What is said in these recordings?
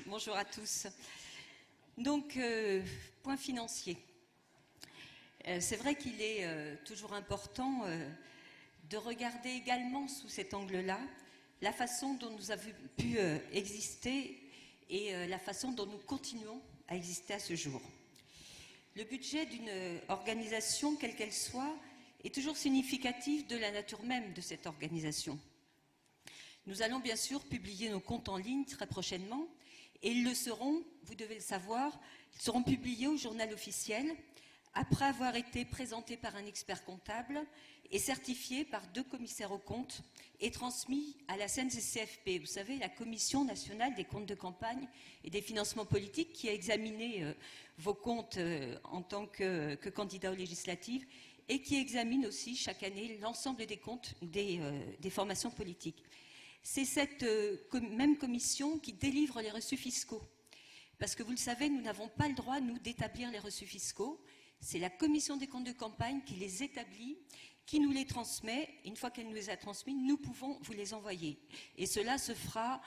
Bonjour à tous. Donc, point financier. C'est vrai qu'il est toujours important de regarder également sous cet angle-là la façon dont nous avons pu exister et la façon dont nous continuons à exister à ce jour. Le budget d'une organisation, quelle qu'elle soit, est toujours significatif de la nature même de cette organisation. Nous allons bien sûr publier nos comptes en ligne très prochainement et ils le seront, vous devez le savoir, ils seront publiés au journal officiel après avoir été présentés par un expert comptable et certifiés par 2 commissaires aux comptes et transmis à la CNCCFP, vous savez, la Commission nationale des comptes de campagne et des financements politiques qui a examiné vos comptes en tant que candidat aux législatives et qui examine aussi chaque année l'ensemble des comptes des formations politiques. C'est cette même commission qui délivre les reçus fiscaux. Parce que vous le savez, nous n'avons pas le droit, nous, d'établir les reçus fiscaux. C'est la commission des comptes de campagne qui les établit, qui nous les transmet. Une fois qu'elle nous les a transmis, nous pouvons vous les envoyer. Et cela se fera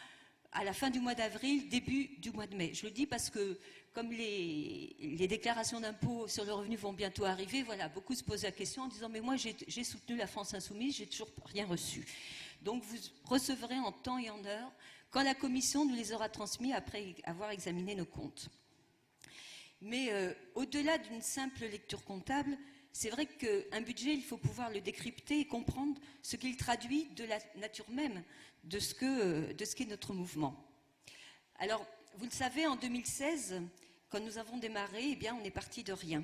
à la fin du mois d'avril, début du mois de mai. Je le dis parce que, comme les déclarations d'impôts sur le revenu vont bientôt arriver, voilà, beaucoup se posent la question en disant « mais moi, j'ai soutenu la France Insoumise, j'ai toujours rien reçu ». Donc vous recevrez en temps et en heure quand la commission nous les aura transmis après avoir examiné nos comptes. Mais au-delà d'une simple lecture comptable, c'est vrai qu'un budget, il faut pouvoir le décrypter et comprendre ce qu'il traduit de la nature même de ce qu'est notre mouvement. Alors, vous le savez, en 2016, quand nous avons démarré, eh bien, on est parti de rien,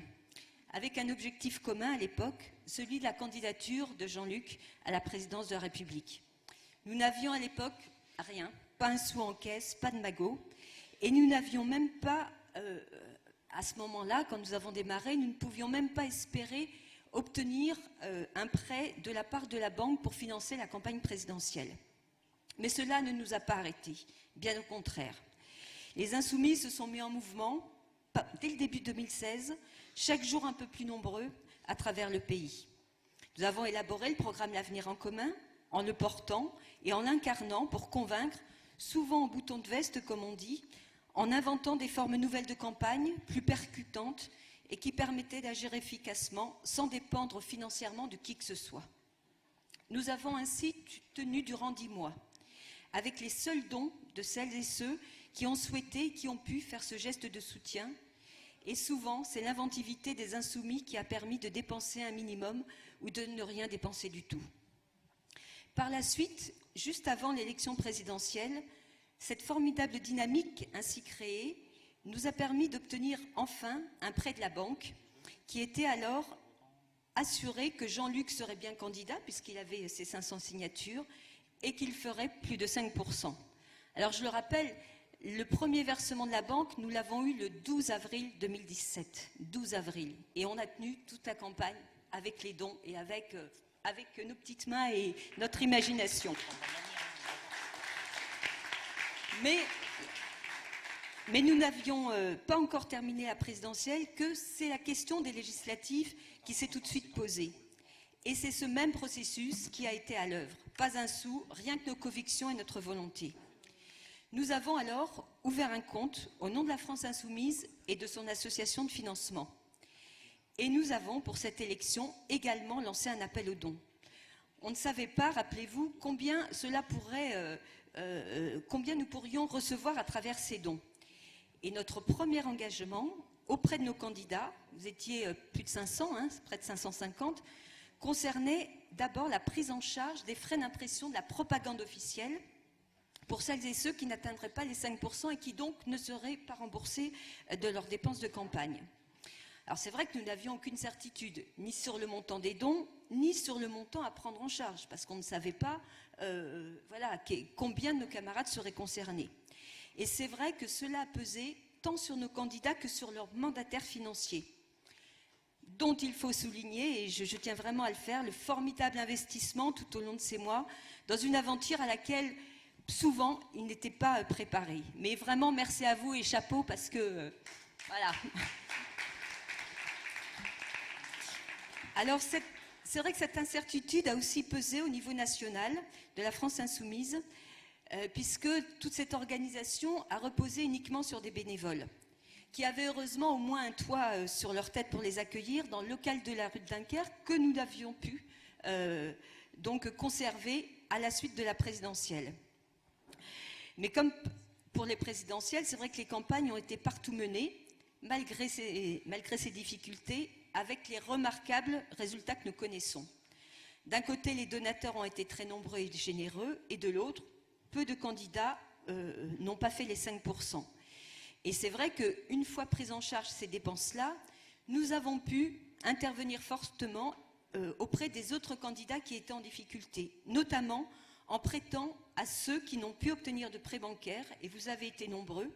avec un objectif commun à l'époque, celui de la candidature de Jean-Luc à la présidence de la République. Nous n'avions à l'époque rien, pas un sou en caisse, pas de magot, et nous n'avions même pas, à ce moment-là, quand nous avons démarré, nous ne pouvions même pas espérer obtenir un prêt de la part de la banque pour financer la campagne présidentielle. Mais cela ne nous a pas arrêtés, bien au contraire. Les Insoumis se sont mis en mouvement, dès le début 2016, chaque jour un peu plus nombreux à travers le pays. Nous avons élaboré le programme L'Avenir en commun, en le portant et en l'incarnant pour convaincre, souvent en bouton de veste comme on dit, en inventant des formes nouvelles de campagne, plus percutantes et qui permettaient d'agir efficacement sans dépendre financièrement de qui que ce soit. Nous avons ainsi tenu durant 10 mois, avec les seuls dons de celles et ceux qui ont souhaité et qui ont pu faire ce geste de soutien. Et souvent, c'est l'inventivité des Insoumis qui a permis de dépenser un minimum ou de ne rien dépenser du tout. Par la suite, juste avant l'élection présidentielle, cette formidable dynamique ainsi créée nous a permis d'obtenir enfin un prêt de la banque qui était alors assuré que Jean-Luc serait bien candidat puisqu'il avait ses 500 signatures et qu'il ferait plus de 5%. Alors je le rappelle, le premier versement de la banque, nous l'avons eu le 12 avril 2017. 12 avril. Et on a tenu toute la campagne avec les dons et avec nos petites mains et notre imagination. Mais nous n'avions pas encore terminé la présidentielle que c'est la question des législatives qui s'est tout de suite posée. Et c'est ce même processus qui a été à l'œuvre. Pas un sou, rien que nos convictions et notre volonté. Nous avons alors ouvert un compte au nom de la France Insoumise et de son association de financement. Et nous avons, pour cette élection, également lancé un appel aux dons. On ne savait pas, rappelez-vous, combien nous pourrions recevoir à travers ces dons. Et notre premier engagement auprès de nos candidats, vous étiez plus de 500, près de 550, concernait d'abord la prise en charge des frais d'impression de la propagande officielle pour celles et ceux qui n'atteindraient pas les 5% et qui donc ne seraient pas remboursés de leurs dépenses de campagne. Alors c'est vrai que nous n'avions aucune certitude, ni sur le montant des dons, ni sur le montant à prendre en charge, parce qu'on ne savait pas combien de nos camarades seraient concernés. Et c'est vrai que cela a pesé tant sur nos candidats que sur leurs mandataires financiers, dont il faut souligner, et je tiens vraiment à le faire, le formidable investissement tout au long de ces mois, dans une aventure à laquelle souvent ils n'étaient pas préparés. Mais vraiment merci à vous et chapeau parce que voilà. Alors c'est vrai que cette incertitude a aussi pesé au niveau national de la France Insoumise puisque toute cette organisation a reposé uniquement sur des bénévoles, qui avaient heureusement au moins un toit sur leur tête pour les accueillir dans le local de la rue de Dunkerque, que nous avions pu donc conserver à la suite de la présidentielle. Mais comme pour les présidentielles, c'est vrai que les campagnes ont été partout menées, malgré ces difficultés, avec les remarquables résultats que nous connaissons. D'un côté, les donateurs ont été très nombreux et généreux, et de l'autre, peu de candidats n'ont pas fait les 5%. Et c'est vrai qu'une fois prises en charge ces dépenses-là, nous avons pu intervenir fortement auprès des autres candidats qui étaient en difficulté, notamment en prêtant à ceux qui n'ont pu obtenir de prêts bancaires, et vous avez été nombreux,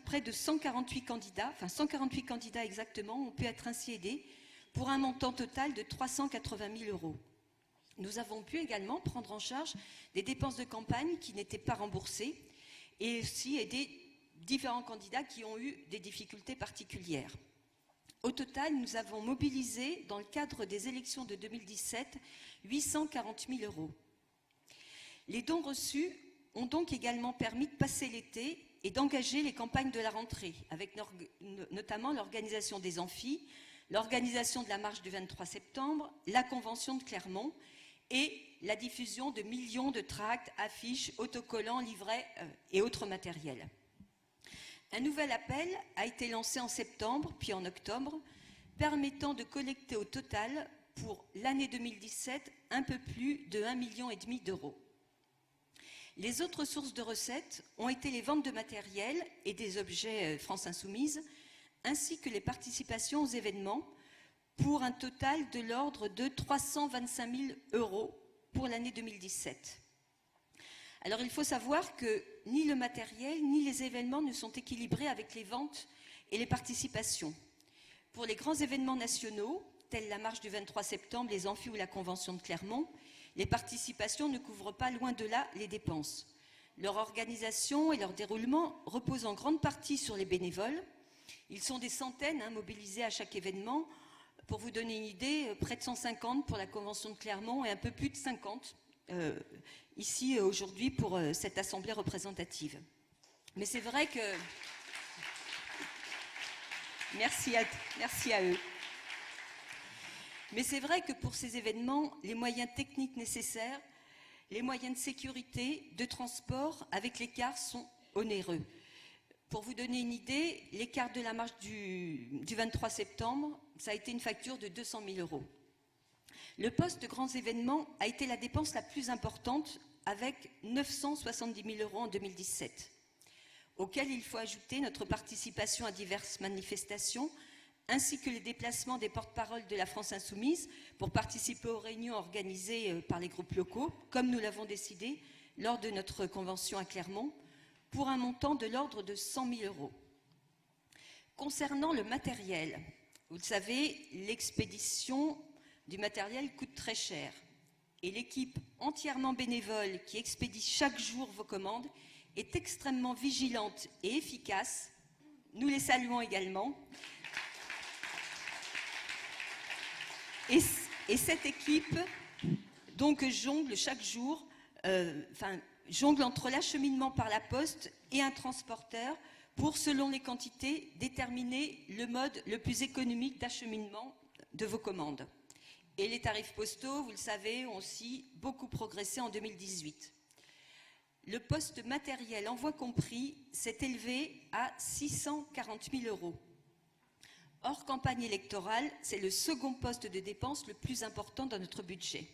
près de 148 candidats, enfin 148 candidats exactement, ont pu être ainsi aidés pour un montant total de 380 000 €. Nous avons pu également prendre en charge des dépenses de campagne qui n'étaient pas remboursées et aussi aider différents candidats qui ont eu des difficultés particulières. Au total, nous avons mobilisé, dans le cadre des élections de 2017, 840 000 €. Les dons reçus ont donc également permis de passer l'été et d'engager les campagnes de la rentrée, avec notamment l'organisation des amphis, l'organisation de la marche du 23 septembre, la convention de Clermont et la diffusion de millions de tracts, affiches, autocollants, livrets et autres matériels. Un nouvel appel a été lancé en septembre, puis en octobre, permettant de collecter au total, pour l'année 2017, un peu plus de 1,5 million d'euros. Les autres sources de recettes ont été les ventes de matériel et des objets France Insoumise, ainsi que les participations aux événements, pour un total de l'ordre de 325 000 € pour l'année 2017. Alors il faut savoir que ni le matériel ni les événements ne sont équilibrés avec les ventes et les participations. Pour les grands événements nationaux, tels la marche du 23 septembre, les amphis ou la convention de Clermont, les participations ne couvrent pas loin de là les dépenses. Leur organisation et leur déroulement reposent en grande partie sur les bénévoles. Ils sont des centaines mobilisés à chaque événement. Pour vous donner une idée, près de 150 pour la convention de Clermont et un peu plus de 50 ici aujourd'hui pour cette assemblée représentative. Mais c'est vrai que... Merci à eux. Mais c'est vrai que pour ces événements, les moyens techniques nécessaires, les moyens de sécurité, de transport avec les cars sont onéreux. Pour vous donner une idée, les cars de la marche du 23 septembre, ça a été une facture de 200 000 €. Le poste de grands événements a été la dépense la plus importante avec 970 000 € en 2017, auquel il faut ajouter notre participation à diverses manifestations, ainsi que les déplacements des porte-paroles de la France Insoumise pour participer aux réunions organisées par les groupes locaux, comme nous l'avons décidé lors de notre convention à Clermont, pour un montant de l'ordre de 100 000 €. Concernant le matériel, vous le savez, l'expédition du matériel coûte très cher. Et l'équipe entièrement bénévole qui expédie chaque jour vos commandes est extrêmement vigilante et efficace. Nous les saluons également. Et cette équipe donc jongle chaque jour, jongle entre l'acheminement par la poste et un transporteur pour, selon les quantités, déterminer le mode le plus économique d'acheminement de vos commandes. Et les tarifs postaux, vous le savez, ont aussi beaucoup progressé en 2018. Le poste matériel, envoi compris, s'est élevé à 640 000 €. Hors campagne électorale, c'est le second poste de dépense le plus important dans notre budget.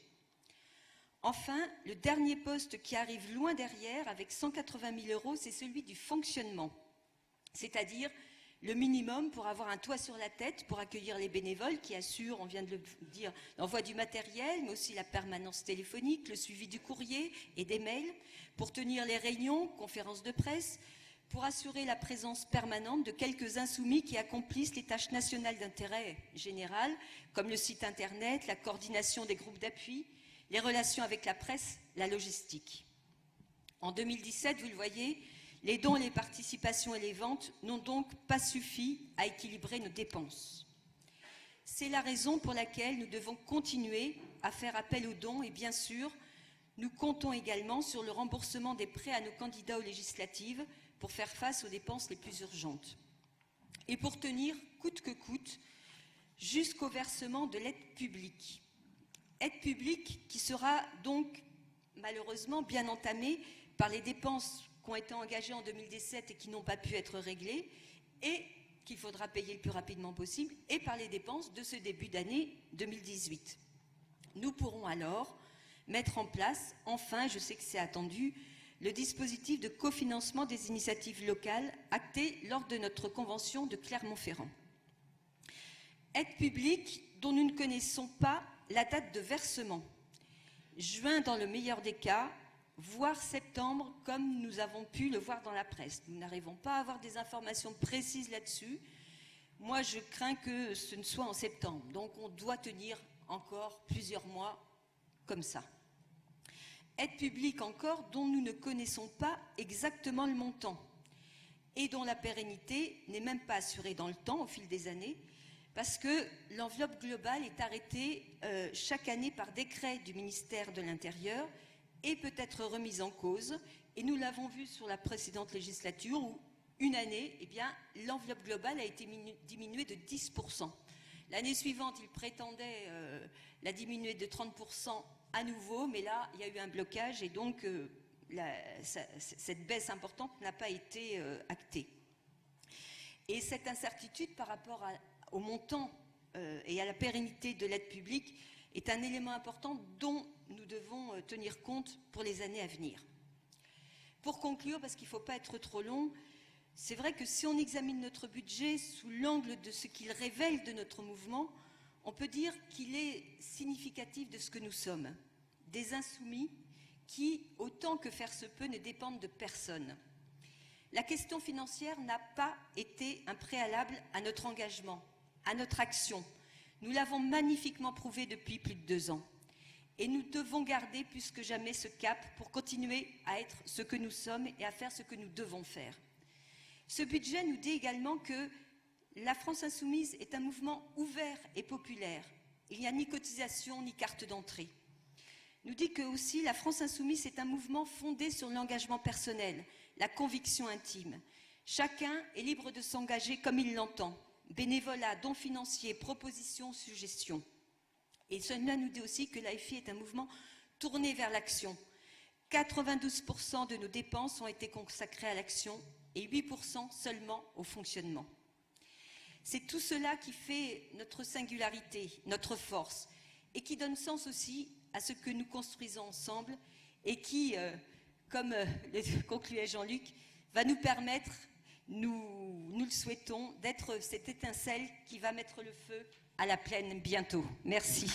Enfin, le dernier poste qui arrive loin derrière, avec 180 000 €, c'est celui du fonctionnement, c'est-à-dire le minimum pour avoir un toit sur la tête, pour accueillir les bénévoles qui assurent, on vient de le dire, l'envoi du matériel, mais aussi la permanence téléphonique, le suivi du courrier et des mails, pour tenir les réunions, conférences de presse, pour assurer la présence permanente de quelques insoumis qui accomplissent les tâches nationales d'intérêt général, comme le site internet, la coordination des groupes d'appui, les relations avec la presse, la logistique. En 2017, vous le voyez, les dons, les participations et les ventes n'ont donc pas suffi à équilibrer nos dépenses. C'est la raison pour laquelle nous devons continuer à faire appel aux dons et bien sûr, Nous comptons également sur le remboursement des prêts à nos candidats aux législatives pour faire face aux dépenses les plus urgentes. Et pour tenir, coûte que coûte, jusqu'au versement de l'aide publique. Aide publique qui sera donc malheureusement bien entamée par les dépenses qui ont été engagées en 2017 et qui n'ont pas pu être réglées et qu'il faudra payer le plus rapidement possible, et par les dépenses de ce début d'année 2018. Nous pourrons alors mettre en place, enfin, je sais que c'est attendu, le dispositif de cofinancement des initiatives locales acté lors de notre convention de Clermont-Ferrand. Aide publique dont nous ne connaissons pas la date de versement. Juin dans le meilleur des cas, voire septembre comme nous avons pu le voir dans la presse. Nous n'arrivons pas à avoir des informations précises là-dessus. Moi, je crains que ce ne soit en septembre. Donc, on doit tenir encore plusieurs mois comme ça. Aide publique encore dont nous ne connaissons pas exactement le montant et dont la pérennité n'est même pas assurée dans le temps au fil des années, parce que l'enveloppe globale est arrêtée chaque année par décret du ministère de l'Intérieur et peut être remise en cause. Et nous l'avons vu sur la précédente législature où, une année, eh bien, l'enveloppe globale a été diminuée de 10%. L'année suivante, il prétendait la diminuer de 30% à nouveau, mais là, il y a eu un blocage et donc cette baisse importante n'a pas été actée. Et cette incertitude par rapport au montant et à la pérennité de l'aide publique est un élément important dont nous devons tenir compte pour les années à venir. Pour conclure, parce qu'il ne faut pas être trop long, c'est vrai que si on examine notre budget sous l'angle de ce qu'il révèle de notre mouvement, on peut dire qu'il est significatif de ce que nous sommes, des insoumis qui, autant que faire se peut, ne dépendent de personne. La question financière n'a pas été un préalable à notre engagement, à notre action. Nous l'avons magnifiquement prouvé depuis plus de 2 ans. Et nous devons garder plus que jamais ce cap pour continuer à être ce que nous sommes et à faire ce que nous devons faire. Ce budget nous dit également que la France insoumise est un mouvement ouvert et populaire. Il n'y a ni cotisation ni carte d'entrée. Nous dit que aussi la France insoumise est un mouvement fondé sur l'engagement personnel, la conviction intime. Chacun est libre de s'engager comme il l'entend. Bénévolat, dons financiers, propositions, suggestions. Et cela nous dit aussi que l'AFI est un mouvement tourné vers l'action. 92% de nos dépenses ont été consacrées à l'action et 8% seulement au fonctionnement. C'est tout cela qui fait notre singularité, notre force, et qui donne sens aussi à ce que nous construisons ensemble et qui, comme le concluait Jean-Luc, va nous permettre, nous le souhaitons, d'être cette étincelle qui va mettre le feu à la plaine bientôt. Merci.